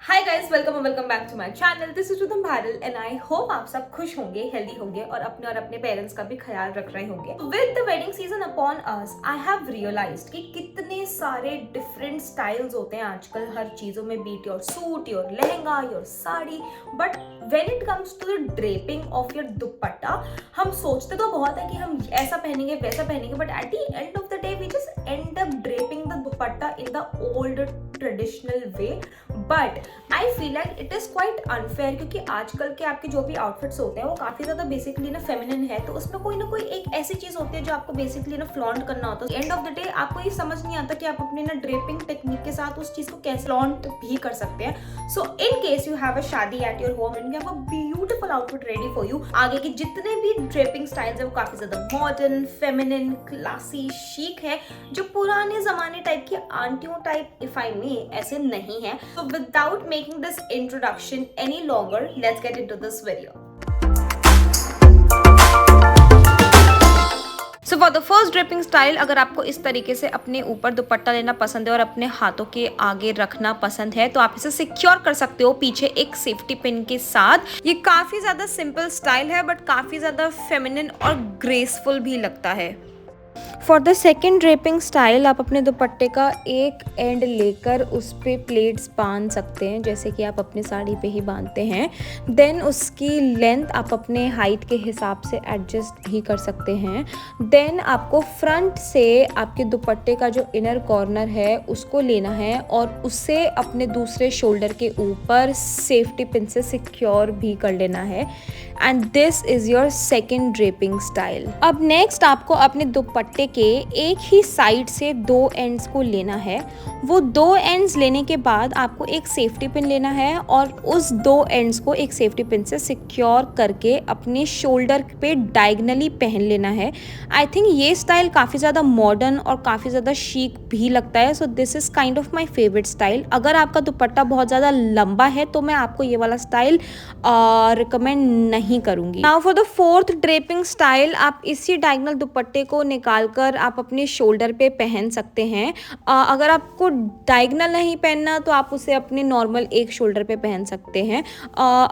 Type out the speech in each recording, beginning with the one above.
Hi guys, welcome back to my channel. This is Rhythm Bharal and I hope आप सब खुश होंगे, हेल्दी होंगे और अपने पेरेंट्स का भी ख्याल रख रहे होंगे। With the wedding season upon us, I have realised कि कितने सारे डिफरेंट स्टाइल्स होते हैं आजकल हर चीजों में, beat your suit, your lehenga, your sari. But when it comes to the draping of your dupatta, हम सोचते तो बहुत है कि हम ऐसा पहनेंगे वैसा पहनेंगे, but at the end of the day we just end up draping the dupatta in the old traditional way. But I feel like it is quite unfair, क्योंकि आजकल के आपके जो भी आउटफिट्स होते हैं वो काफी ज्यादा बेसिकली ना फेमिनिन है, तो उसमें कोई ना कोई एक ऐसी चीज होती है जो आपको बेसिकली ना फ्लॉन्ट करना होता है। एंड ऑफ द डे आपको ये समझ नहीं आता कि आप अपनी ना ड्रेपिंग टेक्निक के साथ उस चीज को कैसे फ्लॉन्ट भी कर सकते हैं। So in case you have a shaadi at your home and you have a beautiful outfit ready for you, आगे के जितने भी ड्रेपिंग स्टाइल्स है वो काफी ज्यादा मॉडर्न, फेमिनिन, क्लासी, शीक है, जो पुराने जमाने टाइप की आंटियों टाइप इफ आई मे ऐसे नहीं है। So without making this introduction any longer, let's get into this video. So for the first draping style, अगर आपको इस तरीके से अपने ऊपर दुपट्टा लेना पसंद है और अपने हाथों के आगे रखना पसंद है तो आप इसे सिक्योर कर सकते हो पीछे एक सेफ्टी पिन के साथ। ये काफी ज्यादा सिंपल स्टाइल है बट काफी ज्यादा फेमिनिन और ग्रेसफुल भी लगता है। For the second draping style, आप अपने दुपट्टे का एक एंड लेकर उस पर प्लेट्स बांध सकते हैं, जैसे कि आप अपनी साड़ी पे ही बांधते हैं। देन उसकी लेंथ आप अपने हाइट के हिसाब से एडजस्ट भी कर सकते हैं। देन आपको फ्रंट से आपके दुपट्टे का जो इनर कॉर्नर है उसको लेना है और उसे अपने दूसरे शोल्डर के ऊपर सेफ्टी पिन से सिक्योर भी कर लेना है। And this is your second draping style. अब नेक्स्ट आपको अपने दुपट्टे के एक ही साइड से दो एंड्स को लेना है। वो दो एंड्स लेने के बाद आपको एक सेफ्टी पिन लेना है और उस दो एंड्स को एक सेफ्टी पिन से सिक्योर करके अपने शोल्डर पे डायगनली पहन लेना है। आई थिंक ये स्टाइल काफ़ी ज़्यादा मॉडर्न और काफ़ी ज़्यादा शीक भी लगता है। So this is kind of my favourite style. अगर आपका दुपट्टा बहुत ज़्यादा लंबा है तो मैं आपको ये वाला स्टाइल रिकमेंड नहीं करूँगी। Now for the fourth draping style, आप इसी डायगनल दुपट्टे को निकाल कर आप अपने शोल्डर पे पहन सकते हैं। अगर आपको डायगनल नहीं पहनना तो आप उसे अपने नॉर्मल एक शोल्डर पे पहन सकते हैं।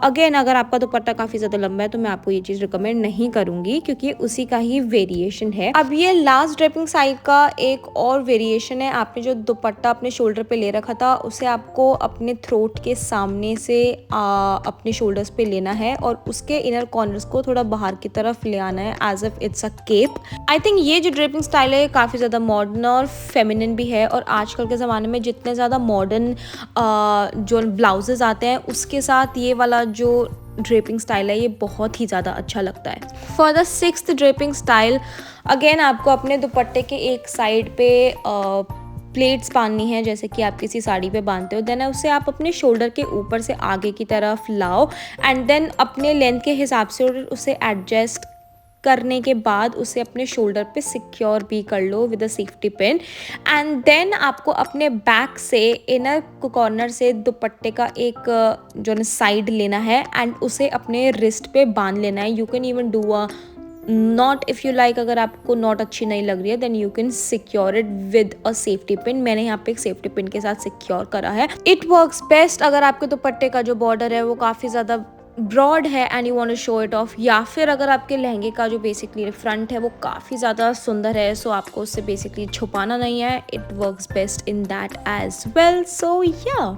अगेन अगर आपका दुपट्टा काफ़ी ज़्यादा लंबा है तो मैं आपको ये चीज़ रिकमेंड नहीं करूँगी, क्योंकि उसी का ही वेरिएशन है। अब ये लास्ट ड्रेपिंग साइड का एक और वेरिएशन है। आपने जो दुपट्टा अपने शोल्डर पे ले रखा था उसे आपको अपने थ्रोट के सामने से अपने शोल्डर्स पे लेना है और उसके इनर कॉर्नर्स को थोड़ा बाहर की तरफ ले आना है as if it's a cape. I think ये जो ड्रेपिंग स्टाइल है काफ़ी ज़्यादा मॉडर्न और फेमिनिन भी है, और आजकल के ज़माने में जितने ज़्यादा मॉडर्न जो ब्लाउजेज आते हैं उसके साथ ये वाला जो ड्रेपिंग स्टाइल है ये बहुत ही ज़्यादा अच्छा लगता है। For the sixth draping style, again आपको अपने दुपट्टे के एक साइड पे प्लेट्स बांधनी है, जैसे कि आप किसी साड़ी पे बांधते हो। देन उसे आप अपने शोल्डर के ऊपर से आगे की तरफ लाओ एंड देन अपने लेंथ के हिसाब से उसे एडजस्ट करने के बाद उसे अपने शोल्डर पे सिक्योर भी कर लो with a safety pin. And then आपको अपने बैक से इनर कॉर्नर से दुपट्टे का एक जो है साइड लेना है एंड उसे अपने रिस्ट पे बांध लेना है। You can even do a knot if you like. अगर आपको नॉट अच्छी नहीं लग रही है then you can secure it with a safety pin. मैंने यहाँ पे एक सेफ्टी पिन के साथ सिक्योर करा है। इट वर्क्स बेस्ट अगर आपके दुपट्टे का जो बॉर्डर है वो काफ़ी ज़्यादा ब्रॉड है and you want to show it off, या फिर अगर आपके लहंगे का जो बेसिकली फ्रंट है वो काफ़ी ज़्यादा सुंदर है सो आपको उससे बेसिकली छुपाना नहीं है। It works best in that as well. So या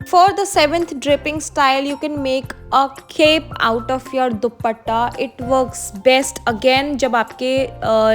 For the seventh draping style, you can make a cape out of your dupatta. It works best again जब आपके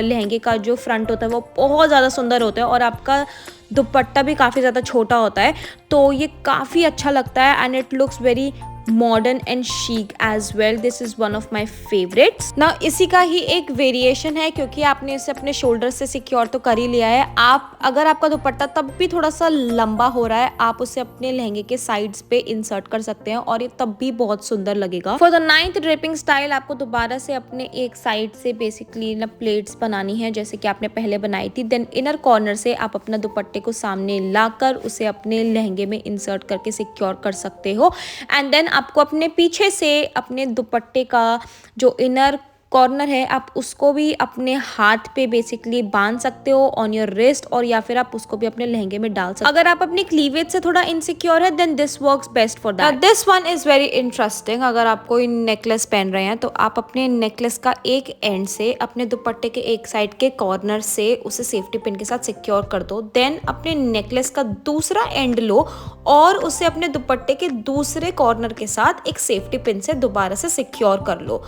लहंगे का जो फ्रंट होता है वो बहुत ज़्यादा सुंदर होता है और आपका दुपट्टा भी काफ़ी ज़्यादा छोटा होता है, तो ये काफ़ी अच्छा लगता है and it looks very modern and chic as well. This is one of my favourites. ना इसी का ही एक वेरिएशन है, क्योंकि आपने इसे अपने शोल्डर से सिक्योर तो कर ही लिया है। आप अगर आपका दुपट्टा तब भी थोड़ा सा लंबा हो रहा है आप उसे अपने लहंगे के साइड्स पे इंसर्ट कर सकते हैं और ये तब भी बहुत सुंदर लगेगा। For the ninth draping style, आपको दोबारा से अपने एक साइड से बेसिकली ना प्लेट्स बनानी है जैसे कि आपने पहले बनाई थी। देन इनर कॉर्नर से आप अपना दुपट्टे को सामने लाकर उसे अपने लहंगे में इंसर्ट करके सिक्योर कर सकते हो। एंड देन आपको अपने पीछे से अपने दुपट्टे का जो इनर कॉर्नर है आप उसको भी अपने हाथ पे बेसिकली बांध सकते हो ऑन योर रिस्ट, और या फिर आप उसको भी अपने लहंगे में डाल सकते हो। अगर आप अपनी क्लीवेज से थोड़ा इनसिक्योर है then this works best for that. This one is very interesting. अगर आप कोई नेकलेस पहन रहे हैं तो आप अपने नेकलेस का एक एंड से अपने दुपट्टे के एक साइड के कॉर्नर से उसे सेफ्टी पिन के साथ सिक्योर कर दो, देन अपने नेकलेस का दूसरा एंड लो और उसे अपने दुपट्टे के दूसरे कॉर्नर के साथ एक सेफ्टी पिन से दोबारा से सिक्योर कर लो।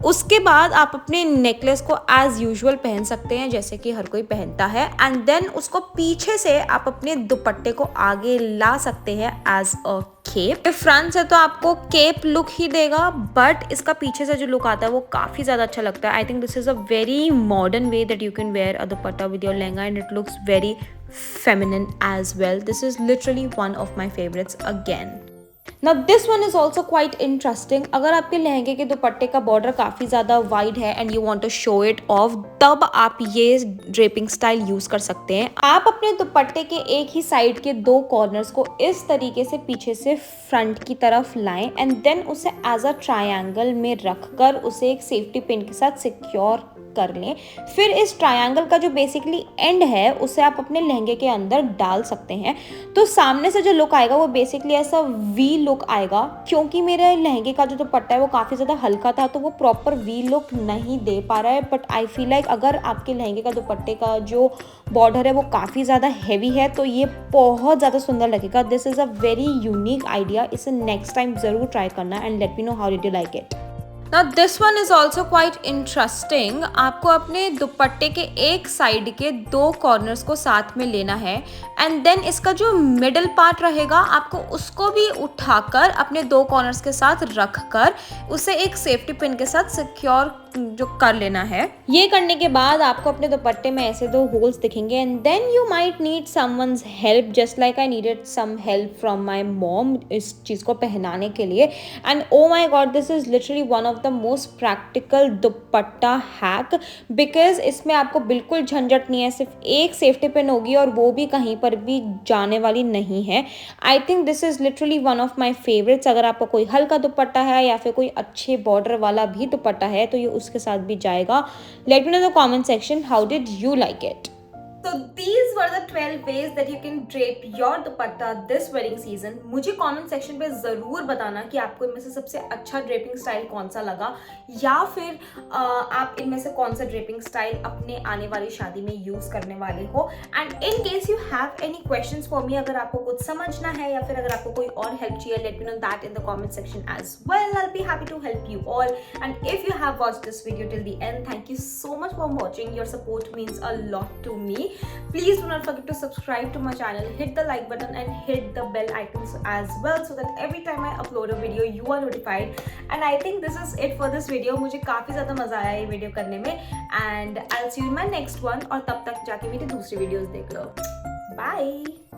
उसके बाद आप अपने नेकलेस को एज यूजुअल पहन सकते हैं जैसे कि हर कोई पहनता है, एंड देन उसको पीछे से आप अपने दुपट्टे को आगे ला सकते हैं एज अ केप। फ्रंट से तो आपको केप लुक ही देगा, बट इसका पीछे से जो लुक आता है वो काफ़ी ज़्यादा अच्छा लगता है। I think this is a very modern way that you can wear a dupatta with your lehenga and it looks very feminine as well. This is literally one of my favorites again. Now this one is also quite interesting. अगर आपके लहंगे के दुपट्टे का border काफ़ी ज़्यादा wide है and you want to show it off, तब आप ये ड्रेपिंग स्टाइल यूज़ कर सकते हैं। आप अपने दुपट्टे के एक ही साइड के दो कॉर्नर्स को इस तरीके से पीछे से फ्रंट की तरफ लाएं एंड देन उसे एज अ ट्रायंगल में रखकर उसे एक सेफ्टी पिन के साथ सिक्योर कर लें। फिर इस ट्रायंगल का जो बेसिकली एंड है उसे आप अपने लहंगे के अंदर डाल सकते हैं। तो सामने से जो लुक आएगा वो बेसिकली ऐसा वी लुक आएगा। क्योंकि मेरे लहंगे का जो दुपट्टा है वो काफ़ी ज़्यादा हल्का था तो वो प्रॉपर वी लुक नहीं दे पा रहा है, बट आई फील लाइक अगर आपके लहंगे का दुपट्टे का जो बॉर्डर है वो काफ़ी ज़्यादा हैवी है तो ये बहुत ज़्यादा सुंदर लगेगा। This is a very unique idea. इसे नेक्स्ट टाइम ज़रूर ट्राई करना and let me know how did you like it. Now this one is also quite interesting. आपको अपने दुपट्टे के एक साइड के दो कॉर्नर्स को साथ में लेना है एंड देन इसका जो मिडल पार्ट रहेगा आपको उसको भी उठाकर अपने दो कॉर्नर्स के साथ रखकर उसे एक सेफ्टी पिन के साथ सिक्योर जो कर लेना है। ये करने के बाद आपको अपने दुपट्टे में ऐसे दो होल्स दिखेंगे and then you might need someone's help, just like I needed some help from my mom इस चीज़ को पहनाने के लिए। And oh my God, this is literally one of the most practical dupatta hack, because इसमें आपको बिल्कुल झंझट नहीं है, सिर्फ एक सेफ्टी पिन होगी और वो भी कहीं पर भी जाने वाली नहीं है। I think this is literally one of my favourites. अगर आपको कोई हल्का दुपट्टा है या फिर कोई अच्छे बॉर्डर वाला भी दुपट्टा है तो ये उसके साथ भी जाएगा। Late me know the comment section how did you like it. So these were the 12 ways that you can drape your dupatta this wedding season. मुझे comment section पे ज़रूर बताना कि आपको इनमें से सबसे अच्छा ड्रेपिंग स्टाइल कौन सा लगा, या फिर आप इनमें से कौन सा ड्रेपिंग स्टाइल अपने आने वाली शादी में यूज़ करने वाले हो। And in case you have any questions for me, अगर आपको कुछ समझना है या फिर अगर आपको कोई और हेल्प चाहिए, let me know that in the comment section as well. I will be happy to help you all. And if you have watched this video till the end, thank you so much for watching. Your support means a lot to me. Please do not forget to subscribe to my channel, hit the like button and hit the bell icons as well so that every time I upload a video you are notified. And I think this is it for this video. मुझे काफ़ी ज़्यादा मज़ा आया ये video करने में and I'll see you in my next one। और तब तक जाके मेरी दूसरी वीडियोस देख लो। Bye!